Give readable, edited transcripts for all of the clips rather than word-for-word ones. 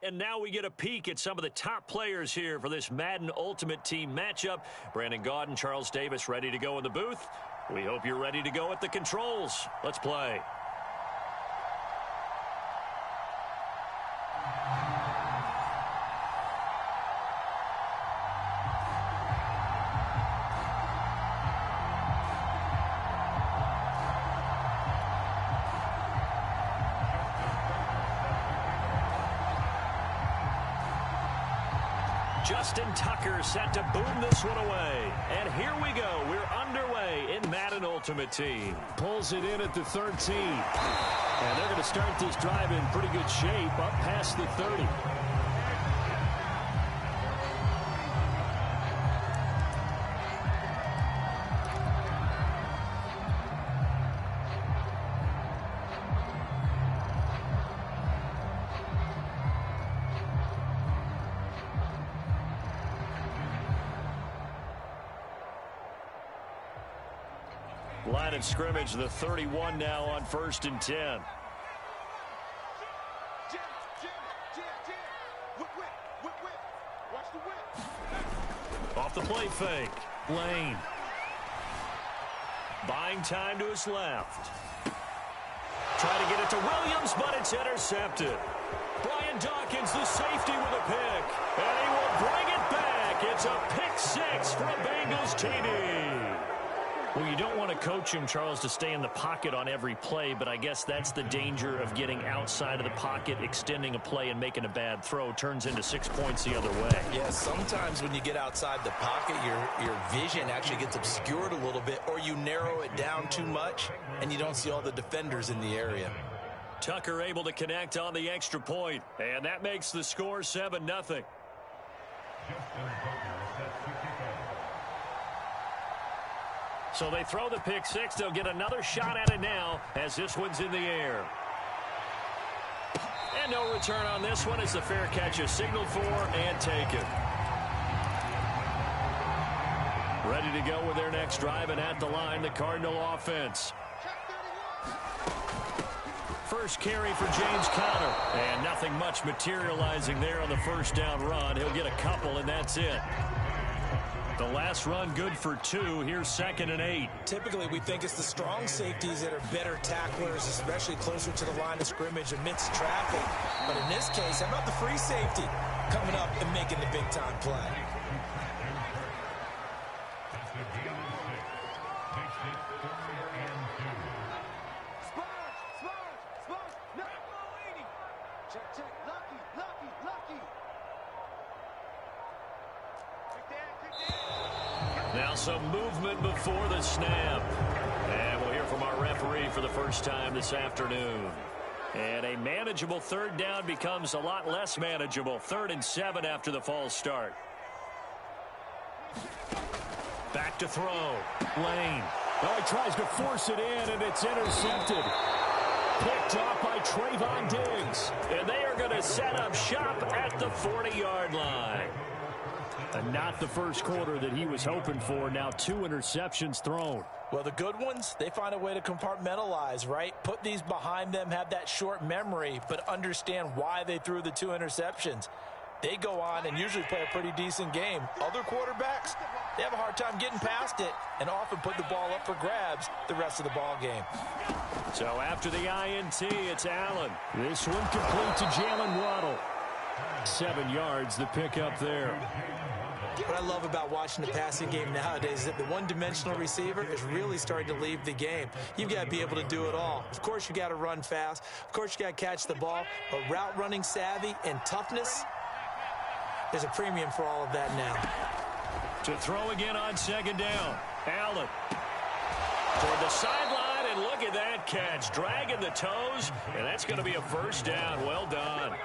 And now we get a peek at some of the top players here for this Madden Ultimate Team matchup. Brandon Gaudin, Charles Davis ready to go in the booth. We hope you're ready to go at the controls. Let's play. Justin Tucker set to boom this one away. And here we go. We're underway in Madden Ultimate Team. Pulls it in at the 13. And they're going to start this drive in pretty good shape up past the 30. Line of scrimmage, the 31 now on 1st and 10. Off the play fake. Lane. Buying time to his left. Trying to get it to Williams, but it's intercepted. Brian Dawkins, the safety with a pick. And he will bring it back. It's a pick six for a Bengals TD. Well, you don't want to coach him, Charles, to stay in the pocket on every play, but I guess that's the danger of getting outside of the pocket, extending a play, and making a bad throw. Turns into 6 points the other way. Yeah, sometimes when you get outside the pocket, your vision actually gets obscured a little bit, or you narrow it down too much, and you don't see all the defenders in the area. Tucker able to connect on the extra point, and that makes the score 7-0. So they throw the pick six. They'll get another shot at it now as this one's in the air. And no return on this one as the fair catch is signaled for and taken. Ready to go with their next drive, and at the line, the Cardinal offense. First carry for James Conner. And nothing much materializing there on the first down run. He'll get a couple, and that's it. The last run good for 2. Here's 2nd and 8. Typically, we think it's the strong safeties that are better tacklers, especially closer to the line of scrimmage amidst traffic. But in this case, how about the free safety coming up and making the big-time play? Now some movement before the snap. And we'll hear from our referee for the first time this afternoon. And a manageable 3rd down becomes a lot less manageable. 3rd and 7 after the false start. Back to throw. Lane. Oh, he tries to force it in, and it's intercepted. Picked off by Trayvon Diggs. And they are going to set up shop at the 40-yard line. And not the first quarter that he was hoping for. Now 2 interceptions thrown. Well, the good ones, they find a way to compartmentalize, right? Put these behind them, have that short memory, but understand why they threw the 2 interceptions. They go on and usually play a pretty decent game. Other quarterbacks, they have a hard time getting past it and often put the ball up for grabs the rest of the ball game. So after the INT, it's Allen. This one complete to Jalen Waddle. 7 yards, the pickup there. What I love about watching the passing game nowadays is that the one-dimensional receiver is really starting to leave the game. You've got to be able to do it all. Of course, you got to run fast. Of course, you got to catch the ball. But route running savvy and toughness, there's a premium for all of that now. To throw again on 2nd down. Allen. Toward the sideline, and look at that catch. Dragging the toes, and that's going to be a 1st down. Well done.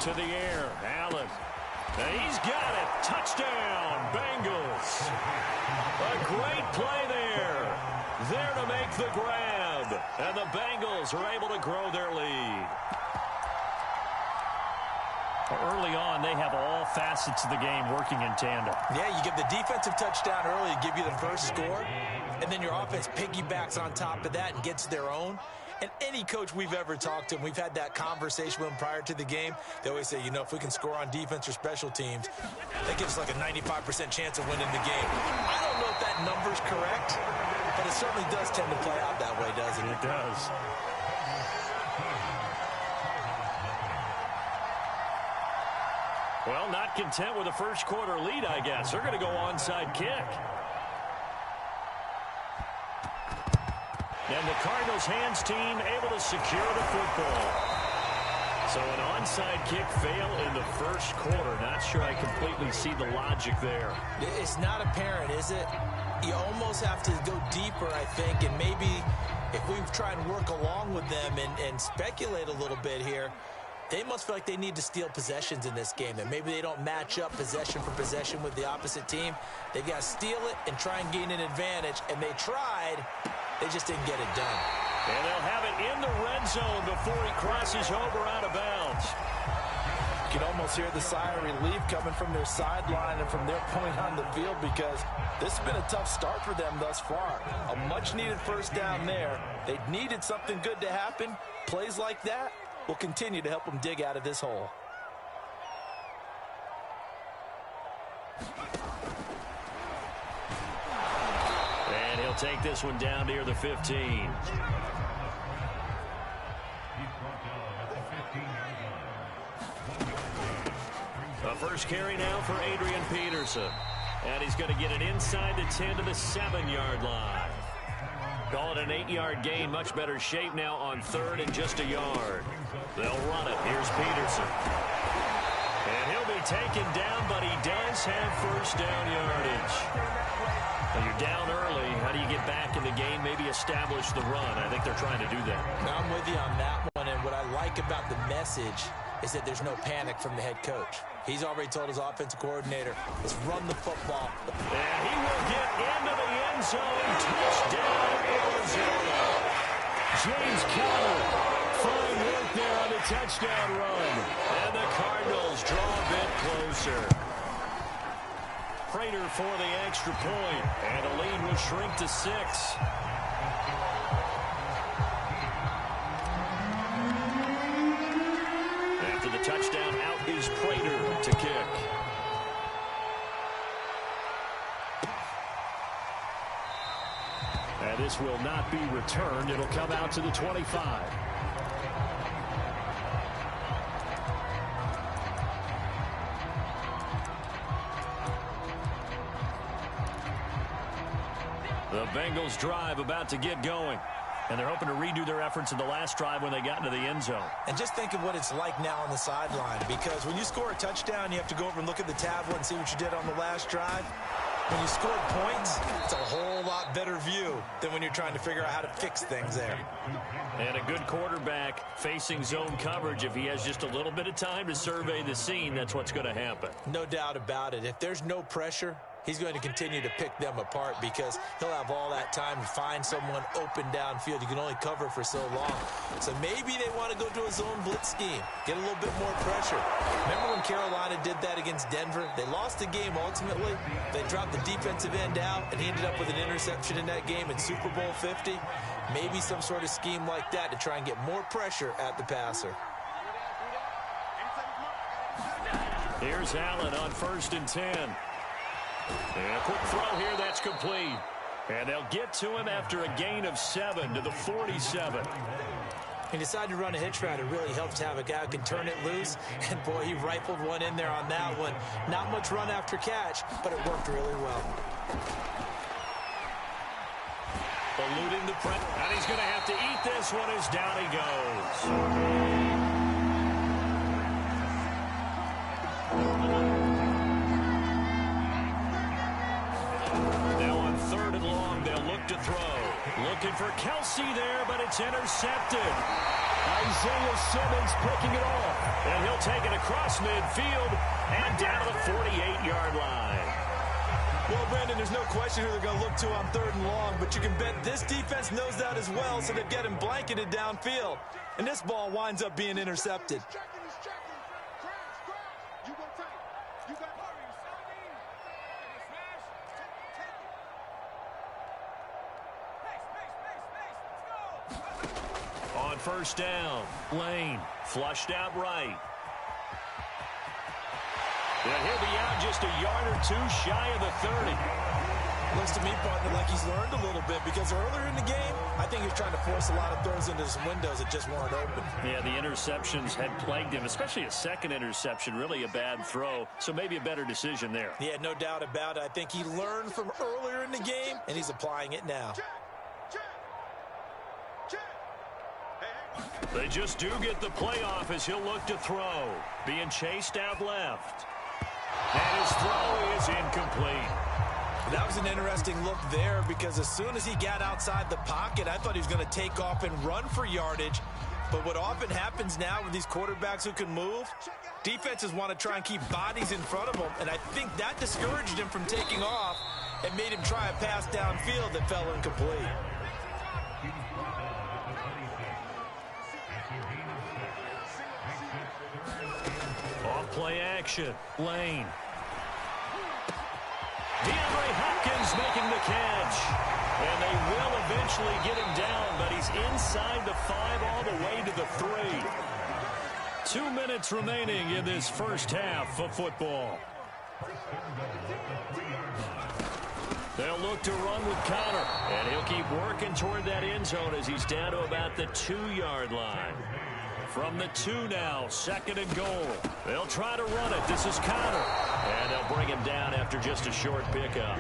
To the air, Allen. And he's got it. Touchdown, Bengals. A great play there. There to make the grab. And the Bengals are able to grow their lead. Early on, they have all facets of the game working in tandem. Yeah, you give the defensive touchdown early to give you the first score, and then your offense piggybacks on top of that and gets their own. And any coach we've ever talked to, and we've had that conversation with them prior to the game, they always say, you know, if we can score on defense or special teams, that gives us like a 95% chance of winning the game. I don't know if that number's correct, but it certainly does tend to play out that way, doesn't it? It does. Well, not content with a first quarter lead, I guess. They're going to go onside kick. And the Cardinals' hands team able to secure the football. So an onside kick fail in the first quarter. Not sure I completely see the logic there. It's not apparent, is it? You almost have to go deeper, I think, and maybe if we try and work along with them and speculate a little bit here, they must feel like they need to steal possessions in this game. That maybe they don't match up possession for possession with the opposite team. They've got to steal it and try and gain an advantage, and they tried. They just didn't get it done. And they'll have it in the red zone before he crosses over out of bounds. You can almost hear the sigh of relief coming from their sideline and from their point on the field, because this has been a tough start for them thus far. A much-needed first down there. They needed something good to happen. Plays like that will continue to help them dig out of this hole. And he'll take this one down near the 15. The first carry now for Adrian Peterson. And he's going to get it inside the 10 to the 7-yard line. Call it an 8-yard gain. Much better shape now on third and just a yard. They'll run it. Here's Peterson. And he'll be taken down, but he does have first down yardage. Well, you're down early. How do you get back in the game? Maybe establish the run. I think they're trying to do that. Now, I'm with you on that one, and what I like about the message is that there's no panic from the head coach. He's already told his offensive coordinator, let's run the football. And he will get into the end zone. Touchdown, Arizona. James Conner, fine work there on the touchdown run. And the Cardinals draw a bit closer. Prater for the extra point, and the lead will shrink to 6. After the touchdown, out is Prater to kick. And this will not be returned. It'll come out to the 25. The Bengals drive about to get going. And they're hoping to redo their efforts in the last drive when they got into the end zone. And just think of what it's like now on the sideline, because when you score a touchdown, you have to go over and look at the tablet and see what you did on the last drive. When you scored points, it's a whole lot better view than when you're trying to figure out how to fix things there. And a good quarterback facing zone coverage. If he has just a little bit of time to survey the scene, that's what's going to happen. No doubt about it. If there's no pressure, he's going to continue to pick them apart, because he'll have all that time to find someone open downfield. You can only cover for so long. So maybe they want to go to a zone blitz scheme, get a little bit more pressure. Remember when Carolina did that against Denver? They lost the game ultimately. They dropped the defensive end out, and he ended up with an interception in that game in Super Bowl 50. Maybe some sort of scheme like that to try and get more pressure at the passer. Here's Allen on 1st and 10. And a quick throw here, that's complete. And they'll get to him after a gain of 7 to the 47. He decided to run a hitch route. It really helps to have a guy who can turn it loose. And, boy, he rifled one in there on that one. Not much run after catch, but it worked really well. Eluding the press. And he's going to have to eat this one as down he goes. To throw. Looking for Kelsey there, but it's intercepted. Isaiah Simmons picking it off. And he'll take it across midfield and down to the 48-yard line. Well, Brandon, there's no question who they're going to look to on 3rd and long, but you can bet this defense knows that as well, so they've got him blanketed downfield. And this ball winds up being intercepted. On first down, Lane flushed out right. And he'll be out just a yard or two shy of the 30. Looks to me, partner, like he's learned a little bit because earlier in the game, I think he was trying to force a lot of throws into some windows that just weren't open. Yeah, the interceptions had plagued him, especially a second interception, really a bad throw, so maybe a better decision there. Yeah, no doubt about it. I think he learned from earlier in the game, and he's applying it now. They just do get the playoff as he'll look to throw. Being chased out left. And his throw is incomplete. That was an interesting look there because as soon as he got outside the pocket, I thought he was going to take off and run for yardage. But what often happens now with these quarterbacks who can move, defenses want to try and keep bodies in front of them. And I think that discouraged him from taking off and made him try a pass downfield that fell incomplete. Play action. Lane. DeAndre Hopkins making the catch. And they will eventually get him down, but he's inside the 5 all the way to the 3. 2 minutes remaining in this first half of football. They'll look to run with Connor, and he'll keep working toward that end zone as he's down to about the 2-yard line. From the 2 now, 2nd and goal. They'll try to run it. This is Connor. And they'll bring him down after just a short pickup.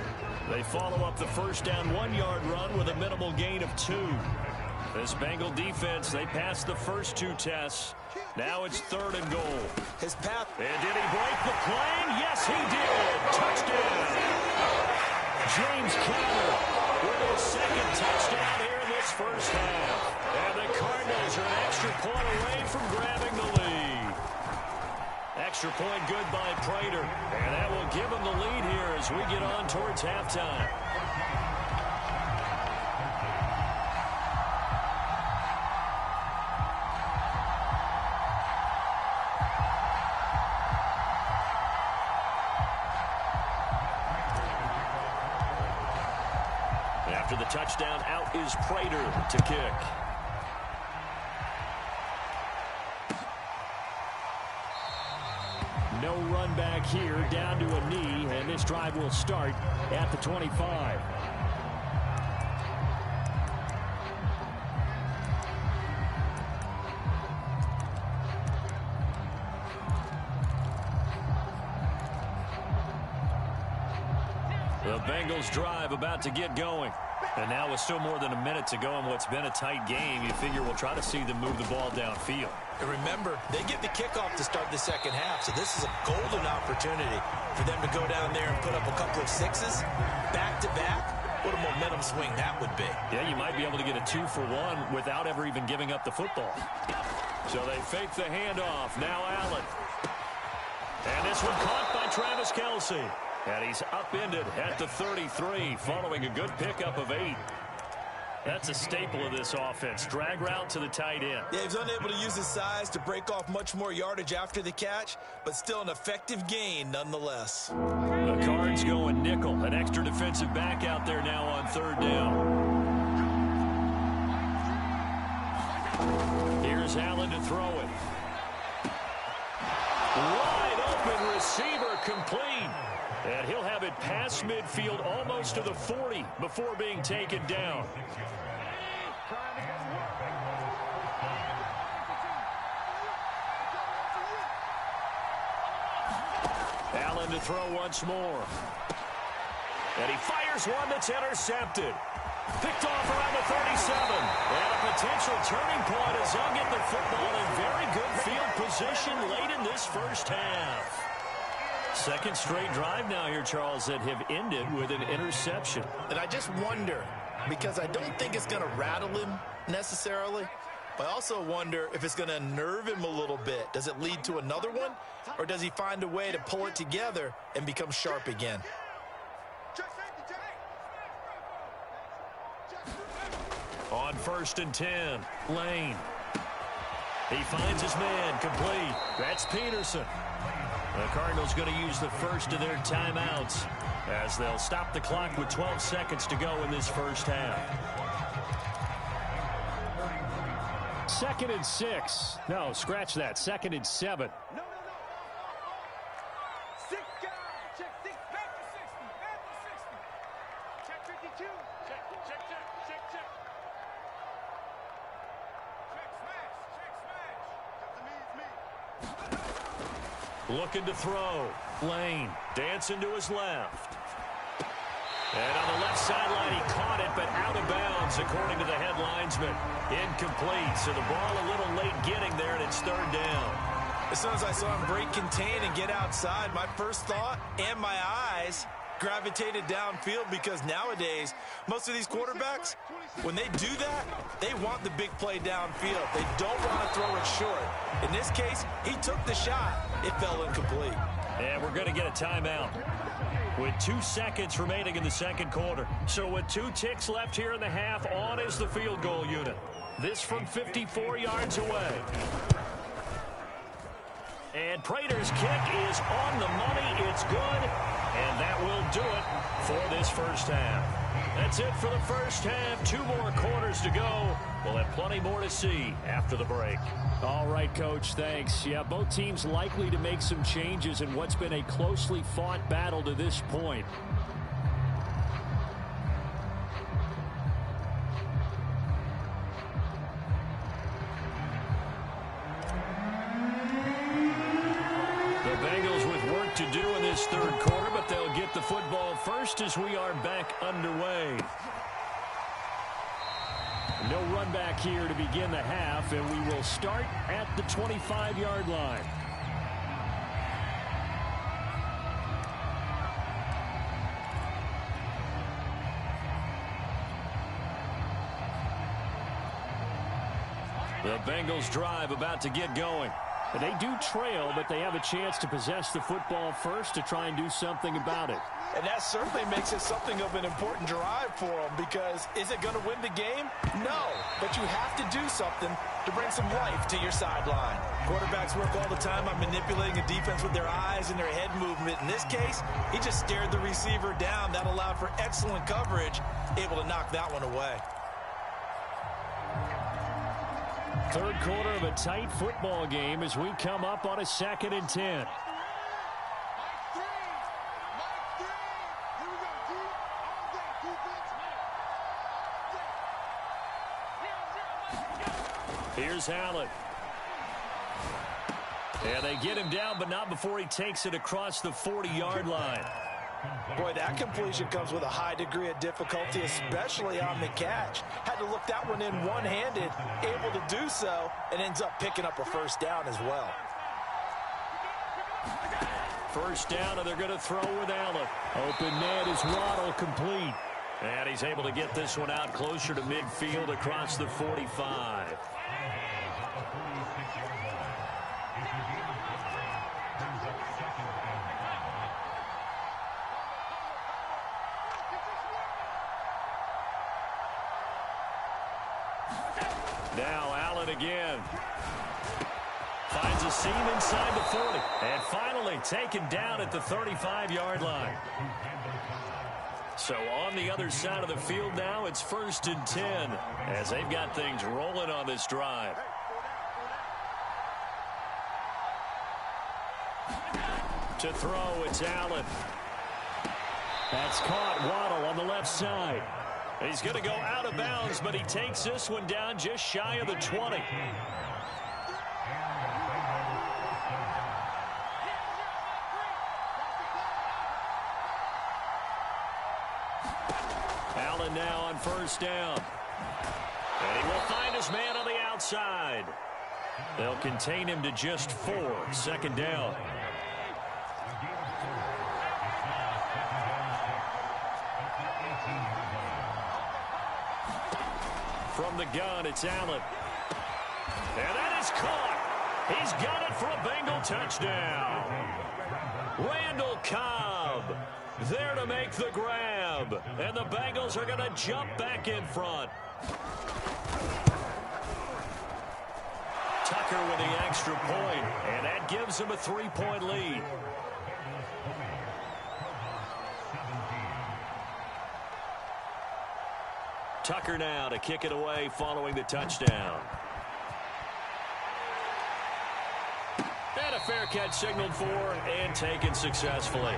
They follow up the first down 1-yard run with a minimal gain of 2. This Bengal defense, they passed the first 2 tests. Now it's 3rd and goal. His path. And did he break the plane? Yes, he did. Touchdown. James Conner with his 2nd touchdown here in this first half. And the Cardinals are an extra point away from grabbing the lead. Extra point good by Prater. And that will give him the lead here as we get on towards halftime. After the touchdown, out is Prater to kick. No run back here, down to a knee, and this drive will start at the 25. The Bengals drive about to get going. And now with still more than a minute to go in what's been a tight game, you figure we'll try to see them move the ball downfield. And remember, they get the kickoff to start the second half, so this is a golden opportunity for them to go down there and put up a couple of 6s back-to-back. What a momentum swing that would be. Yeah, you might be able to get a 2-for-1 without ever even giving up the football. So they fake the handoff. Now Allen. And this one caught by Travis Kelce. And he's upended at the 33 following a good pickup of 8. That's a staple of this offense. Drag route to the tight end. Yeah, he's unable to use his size to break off much more yardage after the catch, but still an effective gain nonetheless. The Cards going nickel. An extra defensive back out there now on 3rd down. Here's Allen to throw it. Wide open receiver complete. And he'll have it past midfield almost to the 40 before being taken down. Allen to throw once more. And he fires one that's intercepted. Picked off around the 37. And a potential turning point as they'll get the football in very good field position late in this first half. 2nd straight drive now here, Charles, that have ended with an interception. And I just wonder, because I don't think it's going to rattle him necessarily, but I also wonder if it's going to unnerve him a little bit. Does it lead to another one, or does he find a way to pull it together and become sharp again? On 1st and 10, Lane. He finds his man complete. That's Peterson. The Cardinals going to use the first of their timeouts as they'll stop the clock with 12 seconds to go in this first half. 2nd and 6. No, scratch that. 2nd and 7. No. 6 guys. Check 6. Back to 60. Back to 60. Check 52. Check. Check smash. Me. Looking to throw. Lane dancing to his left. And on the left sideline, he caught it, but out of bounds, according to the head linesman. Incomplete, so the ball a little late getting there, and it's 3rd down. As soon as I saw him break contain and get outside, my first thought and my eyes gravitated downfield, because nowadays, most of these quarterbacks, when they do that, they want the big play downfield. They don't want to throw it short. In this case, he took the shot. It fell incomplete. And we're going to get a timeout with 2 seconds remaining in the second quarter. So with 2 ticks left here in the half, on is the field goal unit. This from 54 yards away. And Prater's kick is on the money. It's good. And that will do it for this first half. That's it for the first half. 2 more quarters to go. We'll have plenty more to see after the break. All right, Coach, thanks. Yeah, both teams likely to make some changes in what's been a closely fought battle to this point. The Bengals with work to do in this third quarter, but they'll get the football first as we are back underway. No run back here to begin the half, and we will start at the 25-yard line. The Bengals drive about to get going. They do trail, but they have a chance to possess the football first to try and do something about it. And that certainly makes it something of an important drive for them, because is it going to win the game? No, but you have to do something to bring some life to your sideline. Quarterbacks work all the time on manipulating a defense with their eyes and their head movement. In this case, he just stared the receiver down. That allowed for excellent coverage, able to knock that one away. Third quarter of a tight football game as we come up on a 2nd and 10. Here's Allen. And they get him down, but not before he takes it across the 40-yard line. Boy, that completion comes with a high degree of difficulty, especially on the catch. Had to look that one in one-handed, able to do so, and ends up picking up a first down as well. First down, and they're going to throw with Allen. Open net is Waddle, complete. And he's able to get this one out closer to midfield across the 45. Now Allen again. Finds a seam inside the 40. And finally taken down at the 35-yard line. So on the other side of the field now, it's 1st and 10 as they've got things rolling on this drive. To throw, it's Allen. That's caught. Waddle on the left side. He's going to go out of bounds, but he takes this one down just shy of the 20. Allen now on first down. And he will find his man on the outside. They'll contain him to just 4. 2nd down. From the gun, it's Allen. And that is caught. He's got it for a Bengal touchdown. Randall Cobb there to make the grab. And the Bengals are going to jump back in front. Tuck Tucker with the extra point, and that gives him a 3-point lead. Tucker now to kick it away following the touchdown. And a fair catch signaled for and taken successfully.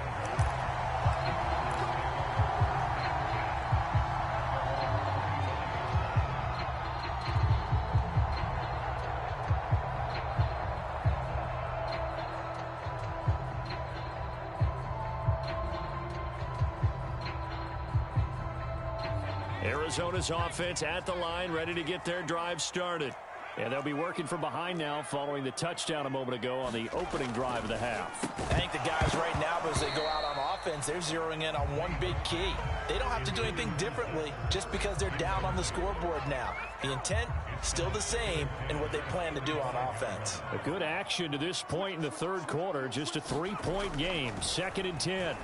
Arizona's offense at the line, ready to get their drive started. And they'll be working from behind now following the touchdown a moment ago on the opening drive of the half. I think the guys right now, as they go out on offense, they're zeroing in on one big key. They don't have to do anything differently just because they're down on the scoreboard now. The intent, still the same in what they plan to do on offense. A good action to this point in the third quarter. Just a 3-point game. 2nd and 10.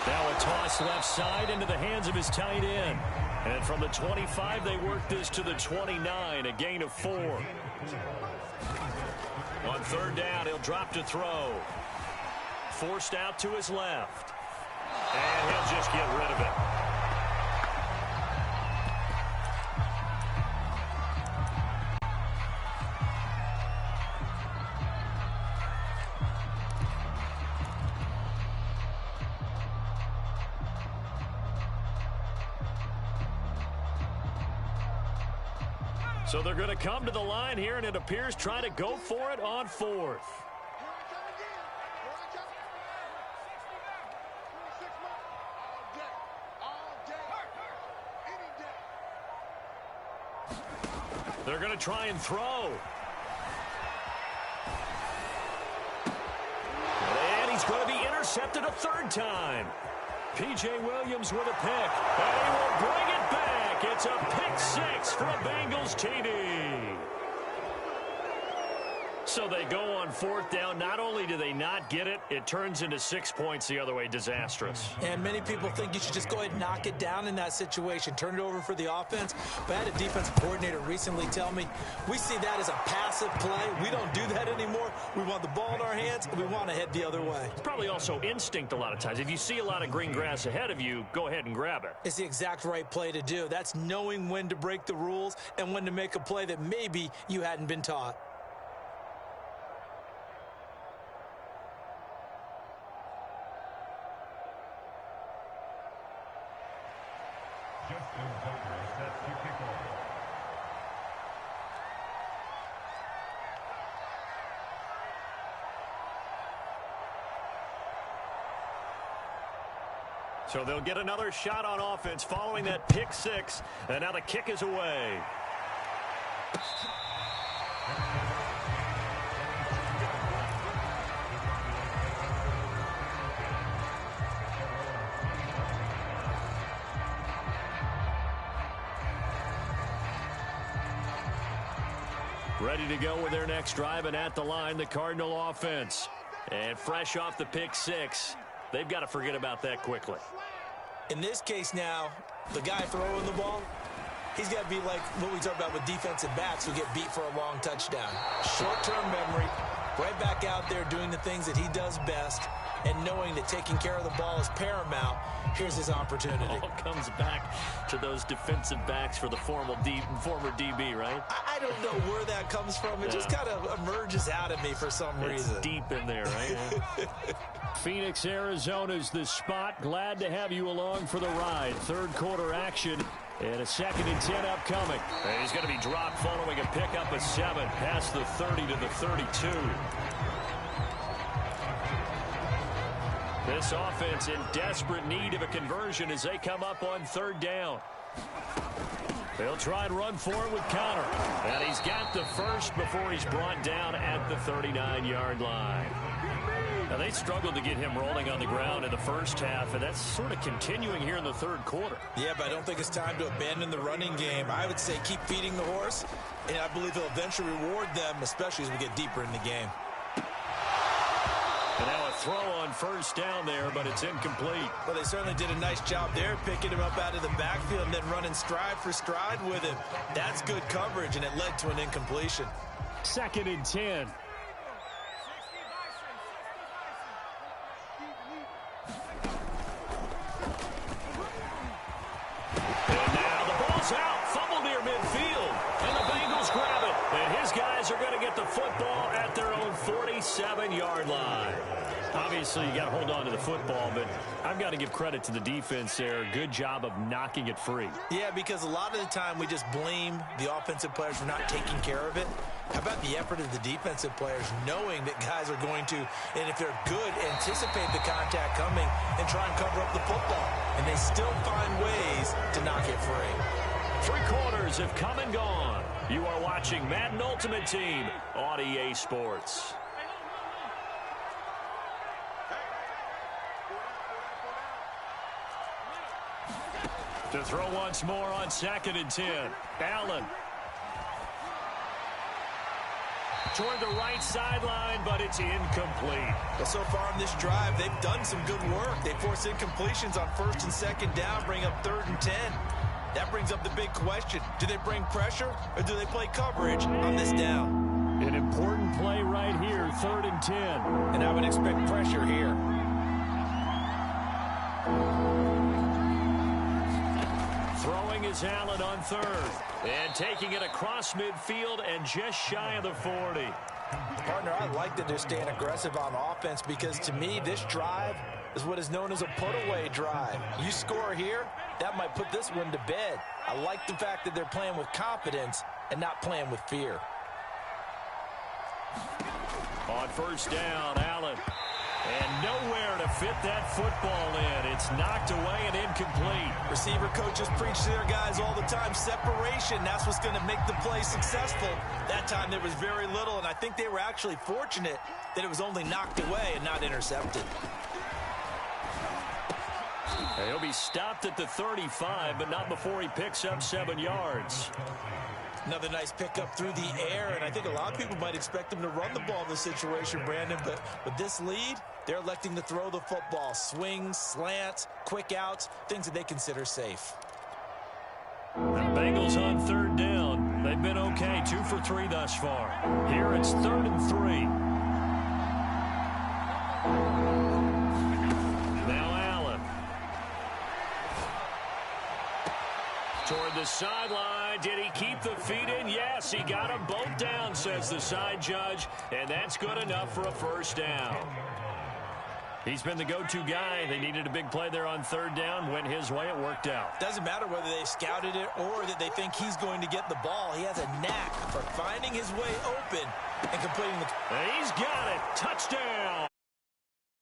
Now a toss left side into the hands of his tight end. And from the 25, they work this to the 29, a gain of 4. On 3rd down, he'll drop to throw. Forced out to his left. And he'll just get rid of it. So they're going to come to the line here, and it appears trying to go for it on 4th. They're going to try and throw. And he's going to be intercepted a 3rd time. P.J. Williams with a pick. And he will bring it back. It's a pick 6 for a Bengals TD. So they go on 4th down. Not only do they not get it, it turns into 6 points the other way. Disastrous. And many people think you should just go ahead and knock it down in that situation. Turn it over for the offense. But I had a defensive coordinator recently tell me, we see that as a passive play. We don't do that anymore. We want the ball in our hands, and we want to head the other way. It's probably also instinct a lot of times. If you see a lot of green grass ahead of you, go ahead and grab it. It's the exact right play to do. That's knowing when to break the rules and when to make a play that maybe you hadn't been taught. So they'll get another shot on offense following that pick 6. And now the kick is away. Ready to go with their next drive, and at the line, the Cardinal offense. And fresh off the pick 6, they've got to forget about that quickly. In this case now, the guy throwing the ball, he's got to be like what we talk about with defensive backs who get beat for a long touchdown. Short-term memory, right back out there doing the things that he does best, and knowing that taking care of the ball is paramount. Here's his opportunity. It all comes back to those defensive backs for the former DB, right? I don't know where that comes from. It just kind of emerges out of me for some reason. It's deep in there, right? Phoenix, Arizona's the spot. Glad to have you along for the ride. Third quarter action. And a 2nd and 10 upcoming. And he's going to be dropped following a pickup of 7 past the 30 to the 32. This offense in desperate need of a conversion as they come up on 3rd down. They'll try and run for it with Connor. And he's got the first before he's brought down at the 39-yard line. Now, they struggled to get him rolling on the ground in the first half, and that's sort of continuing here in the third quarter. Yeah, but I don't think it's time to abandon the running game. I would say keep feeding the horse, and I believe he'll eventually reward them, especially as we get deeper in the game. And now a throw on first down there, but it's incomplete. Well, they certainly did a nice job there, picking him up out of the backfield and then running stride for stride with him. That's good coverage, and it led to an incompletion. 2nd and 10. And now the ball's out. Fumble near midfield. And the Bengals grab it. And his guys are going to get the football at their own 47-yard line. Obviously, you got to hold on to the football, but I've got to give credit to the defense there. Good job of knocking it free. Yeah, because a lot of the time we just blame the offensive players for not taking care of it. How about the effort of the defensive players knowing that guys are going to, and if they're good, anticipate the contact coming and try and cover up the football. And they still find ways to knock it free. 3 quarters have come and gone. You are watching Madden Ultimate Team on EA Sports. To throw once more on 2nd and 10. Allen. Toward the right sideline, but it's incomplete. Well, so far on this drive, they've done some good work. They force incompletions on 1st and 2nd down, bring up 3rd and 10. That brings up the big question. Do they bring pressure or do they play coverage on this down? An important play right here, 3rd and 10. And I would expect pressure here. Throwing is Allen on 3rd. And taking it across midfield and just shy of the 40. Partner, I like that they're staying aggressive on offense because to me, this drive is what is known as a put-away drive. You score here, that might put this one to bed. I like the fact that they're playing with confidence and not playing with fear. On 1st down, Allen. And nowhere to fit that football in. It's knocked away and incomplete. Receiver coaches preach to their guys all the time. Separation, that's what's going to make the play successful. That time there was very little, and I think they were actually fortunate that it was only knocked away and not intercepted. He'll be stopped at the 35, but not before he picks up 7 yards. Another nice pickup through the air, and I think a lot of people might expect him to run the ball in this situation, Brandon, but with this lead, they're electing to throw the football. Swings, slants, quick outs, things that they consider safe. The Bengals on 3rd down. They've been okay, 2 for 3 thus far. Here it's 3rd and 3. Now Allen. Toward the sideline. Did he keep the feet in? Yes, he got them both down, says the side judge, and that's good enough for a 1st down. He's been the go-to guy. They needed a big play there on 3rd down. Went his way. It worked out. Doesn't matter whether they scouted it or that they think he's going to get the ball. He has a knack for finding his way open and completing the... And he's got it. Touchdown.